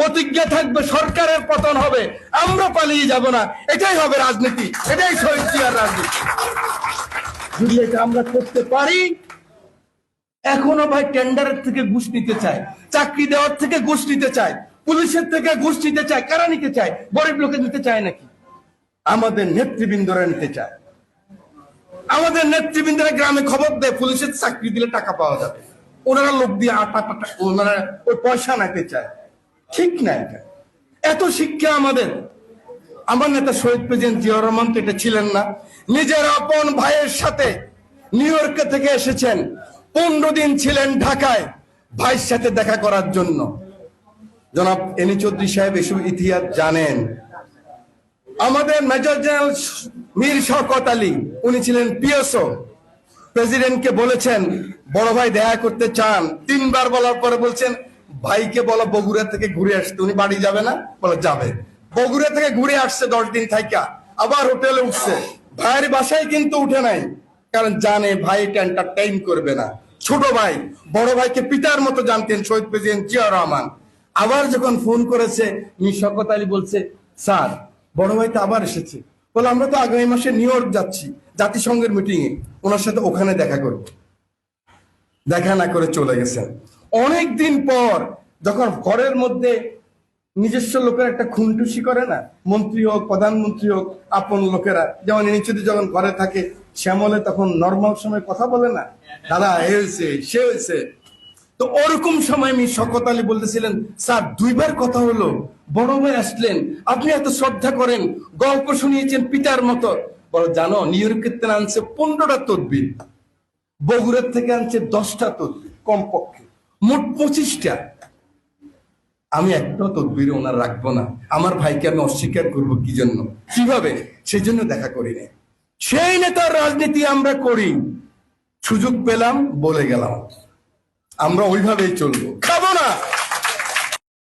প্রতিজ্ঞা থাকবে সরকারের পতন হবে, আমরা পালিয়ে যাব না। এটাই হবে রাজনীতি, এটাই শহীদ জিয়ার রাজনীতি। যদি এটা আমরা করতে পারি, এখনো ভাই টেন্ডারের থেকে ঘুষ নিতে চায়, চাকরি দেওয়ার থেকে ঘুষ নিতে চায়, পুলিশের থেকে ঘুষ নিতে চায়। কারা নিতে চায়? গরিব লোকে নিতে চায় নাকি? আমাদের নেতৃবৃন্দরা নিতে চায়। আমাদের নেতৃবৃন্দরা গ্রামে খবর দেয় পুলিশের চাকরি দিলে টাকা পাওয়া যাবে, ওনারা লোক দিয়ে ওনারা ওই পয়সা নিতে চায়। ঠিক না এটা? এত শিক্ষা আমাদের। আমার নেতা শহীদ প্রেসিডেন্ট জিয়াউর রহমান তো এটা ছিলেন না। নিজের আপন ভাইয়ের সাথে নিউ ইয়র্ক থেকে এসেছেন, 15 দিন ছিলেন ঢাকায় ভাইয়ের সাথে দেখা করার জন্য। জনাব এনি চৌধুরী সাহেব এসব ইতিহাস জানেন। আমাদের মেজর জেনারেল মীর শওকত আলী, উনি ছিলেন পিএসও, প্রেসিডেন্টকে বলেছেন বড় ভাই দেখা করতে চান। 3 বার বলার পরে বলছেন ভাইকে বলো বগুড়া থেকে ঘুরে আসতে। উনি বাড়ি যাবে না? বলে যাবে। বগুড়া থেকে ঘুরে আসছে 10 দিন থাইকা, আবার হোটেলে উঠছে। ভাইয়ের বাসায় কিন্তু উঠে নাই, কারণ জানে ভাই এটা এন্টারটেইন করবে না। ছোট ভাই বড় ভাইকে পিতার মতো জানতেন শহীদ প্রেসিডেন্ট জিয়াউর রহমান। আবার যখন ফোন করেছে মীর শওকত আলী বলছে, স্যার বড় ভাই তো আবার এসেছে। বলে আমরা তো আগামী মাসে নিউ ইয়র্ক যাচ্ছি জাতিসংঘের মিটিং এ, ওনার সাথে ওখানে দেখা করব। দেখা না করে চলে গেছেন। অনেক দিন পর যখন ঘরের মধ্যে নিজস্ব লোকের একটা খুনটুসি করে না, মন্ত্রী হোক প্রধানমন্ত্রী হোক, আপন লোকেরা, যেমন নিচুদি যখন ঘরে থাকে শ্যামলে তখন নর্মাল সময় কথা বলে না, দাদা এ হয়েছে সে হয়েছে। তো ওরকম সময় আমি শওকত আলী বলতেছিলেন, স্যার 2 বার কথা হলো, বড় ভাই আসলেন, আপনি এত শ্রদ্ধা করেন, গল্প শুনিয়েছেন পিতার মতো। বলো জানো নিউ ইয়র্কের থেকে আনছে 15টা তদবির, বগুড়ার থেকে আনছে 10টা তদবির, কমপক্ষে মোট 25টা। আমি একটাও তদবির ওনার রাখবো না। আমার ভাইকে আমি অস্বীকার করবো কি জন্য, কিভাবে? সেই জন্য দেখা করি না। সেই নেতার রাজনীতি আমরা করি। সুযোগ পেলাম বলে গেলাম, আমরা ওইভাবেই চলবো, খাবো না।